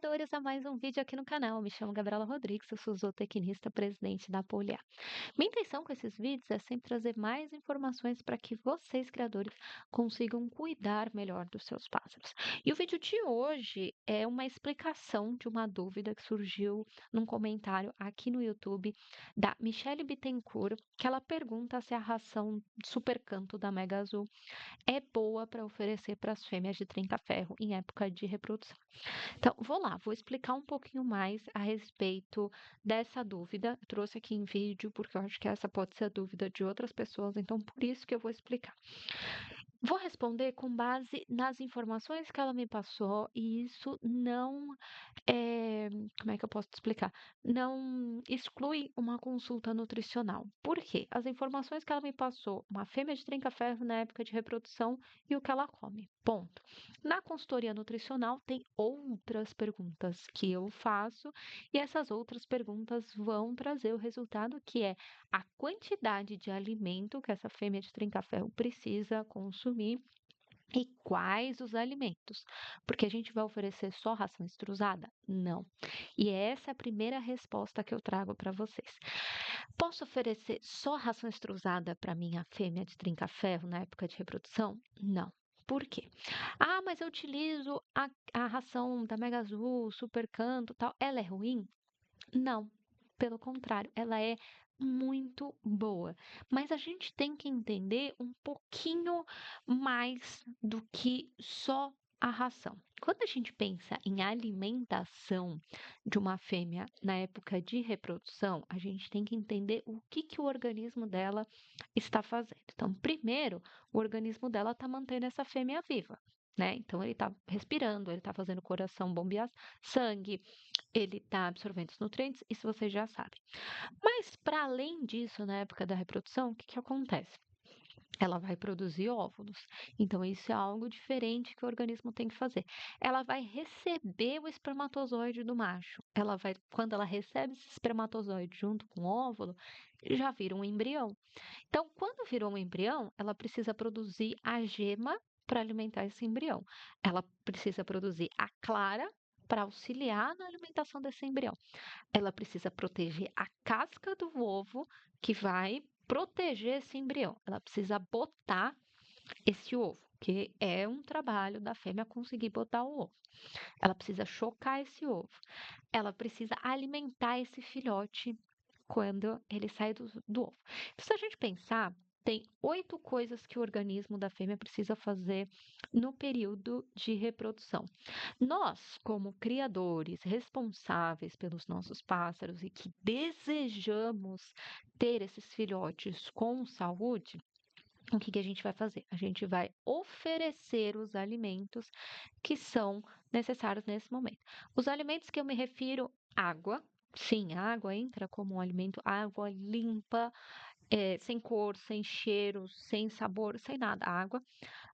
criadores, a mais um vídeo aqui no canal. Me chamo Gabriela Rodrigues, eu sou zootecnista, presidente da Poliar. Minha intenção com esses vídeos é sempre trazer mais informações para que vocês, criadores, consigam cuidar melhor dos seus pássaros. E o vídeo de hoje é uma explicação de uma dúvida que surgiu num comentário aqui no YouTube da Michele Bittencourt, que ela pergunta se a ração Super Canto da Mega Azul é boa para oferecer para as fêmeas de trinca-ferro em época de reprodução. Então, vou lá, vou explicar um pouquinho mais a respeito dessa dúvida. Eu trouxe aqui em vídeo, porque eu acho que essa pode ser a dúvida de outras pessoas, então por isso que eu vou explicar. Vou responder com base nas informações que ela me passou, e isso não como é que eu posso te explicar? Não exclui uma consulta nutricional. Por quê? As informações que ela me passou, uma fêmea de trinca-ferro na época de reprodução e o que ela come. Ponto. Na consultoria nutricional tem outras perguntas que eu faço e essas outras perguntas vão trazer o resultado que é a quantidade de alimento que essa fêmea de trinca-ferro precisa consumir e quais os alimentos? Porque a gente vai oferecer só ração extrusada? Não. E essa é a primeira resposta que eu trago para vocês. Posso oferecer só ração extrusada para minha fêmea de trinca-ferro na época de reprodução? Não. Por quê? Ah, mas eu utilizo a ração da Mega Azul, Super Canto, tal. Ela é ruim? Não, pelo contrário, ela é muito boa. Mas a gente tem que entender um pouquinho mais do que só a ração. Quando a gente pensa em alimentação de uma fêmea na época de reprodução, a gente tem que entender o que o organismo dela está fazendo. Então, primeiro, o organismo dela está mantendo essa fêmea viva. Né? Então, ele está respirando, ele está fazendo o coração bombear sangue, ele está absorvendo os nutrientes, isso vocês já sabem. Mas, para além disso, na época da reprodução, o que acontece? Ela vai produzir óvulos. Então, isso é algo diferente que o organismo tem que fazer. Ela vai receber o espermatozoide do macho. Quando ela recebe esse espermatozoide junto com o óvulo, já vira um embrião. Então, quando virou um embrião, ela precisa produzir a gema para alimentar esse embrião. Ela precisa produzir a clara para auxiliar na alimentação desse embrião. Ela precisa proteger a casca do ovo, que vai proteger esse embrião. Ela precisa botar esse ovo, que é um trabalho da fêmea conseguir botar o ovo. Ela precisa chocar esse ovo. Ela precisa alimentar esse filhote quando ele sai do ovo. Então, se a gente pensar, tem 8 coisas que o organismo da fêmea precisa fazer no período de reprodução. Nós, como criadores responsáveis pelos nossos pássaros e que desejamos ter esses filhotes com saúde, o que a gente vai fazer? A gente vai oferecer os alimentos que são necessários nesse momento. Os alimentos que eu me refiro, água. Sim, a água entra como um alimento, água limpa, sem cor, sem cheiro, sem sabor, sem nada. Água.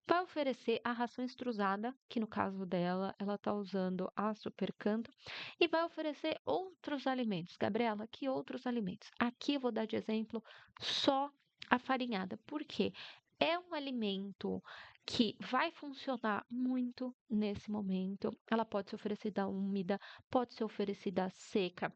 Vai oferecer a ração extrusada, que no caso dela, ela está usando a Supercanto, e vai oferecer outros alimentos. Gabriela, que outros alimentos? Aqui eu vou dar de exemplo só a farinhada. Por quê? É um alimento que vai funcionar muito nesse momento. Ela pode ser oferecida úmida, pode ser oferecida seca,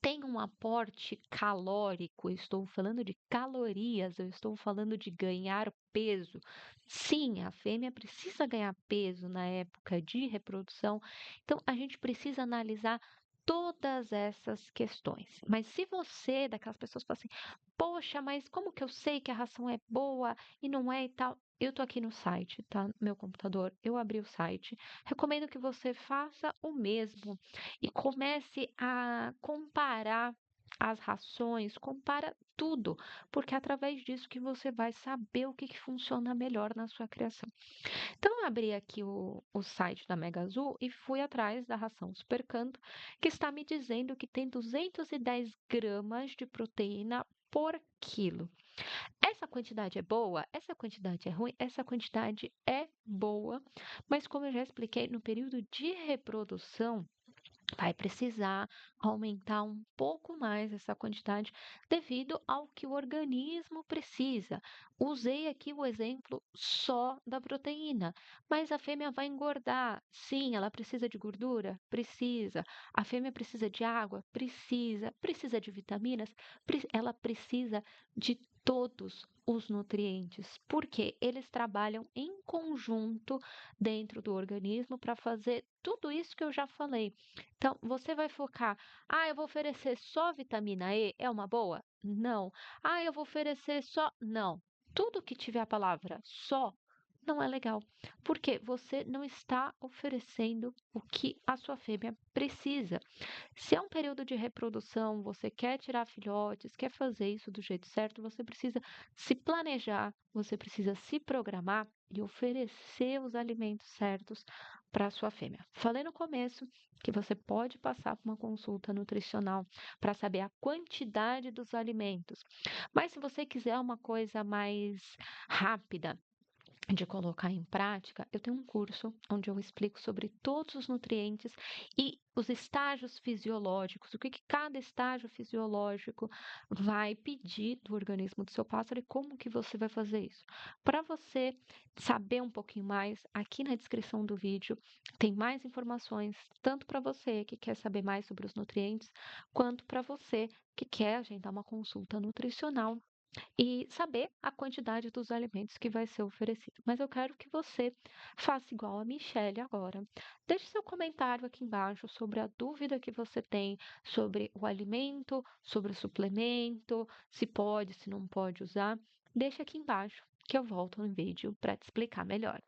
tem um aporte calórico, eu estou falando de calorias, eu estou falando de ganhar peso. Sim, a fêmea precisa ganhar peso na época de reprodução, então a gente precisa analisar todas essas questões. Mas se você, é daquelas pessoas, fala assim, poxa, mas como que eu sei que a ração é boa e não é e tal? Eu estou aqui no site, tá? No meu computador, eu abri o site. Recomendo que você faça o mesmo e comece a comparar as rações, compara tudo, porque é através disso que você vai saber o que funciona melhor na sua criação. Então, eu abri aqui o site da Mega Azul e fui atrás da ração Supercanto, que está me dizendo que tem 210 gramas de proteína por quilo. Essa quantidade é boa? Essa quantidade é ruim? Essa quantidade é boa, mas como eu já expliquei, no período de reprodução, vai precisar aumentar um pouco mais essa quantidade devido ao que o organismo precisa. Usei aqui o exemplo só da proteína, mas a fêmea vai engordar. Sim, ela precisa de gordura? Precisa. A fêmea precisa de água? Precisa. Precisa de vitaminas? Ela precisa de todos os nutrientes, porque eles trabalham em conjunto dentro do organismo para fazer tudo isso que eu já falei. Então, você vai focar, eu vou oferecer só vitamina E, é uma boa? Não. Eu vou oferecer só. Não. Tudo que tiver a palavra só não é legal, porque você não está oferecendo o que a sua fêmea precisa. Se é um período de reprodução, você quer tirar filhotes, quer fazer isso do jeito certo, você precisa se planejar, você precisa se programar e oferecer os alimentos certos para a sua fêmea. Falei no começo que você pode passar por uma consulta nutricional para saber a quantidade dos alimentos. Mas se você quiser uma coisa mais rápida, de colocar em prática, eu tenho um curso onde eu explico sobre todos os nutrientes e os estágios fisiológicos, o que cada estágio fisiológico vai pedir do organismo do seu pássaro e como que você vai fazer isso. Para você saber um pouquinho mais, aqui na descrição do vídeo tem mais informações, tanto para você que quer saber mais sobre os nutrientes, quanto para você que quer agendar uma consulta nutricional e saber a quantidade dos alimentos que vai ser oferecido. Mas eu quero que você faça igual a Michelle agora. Deixe seu comentário aqui embaixo sobre a dúvida que você tem sobre o alimento, sobre o suplemento, se pode, se não pode usar. Deixe aqui embaixo que eu volto no vídeo para te explicar melhor.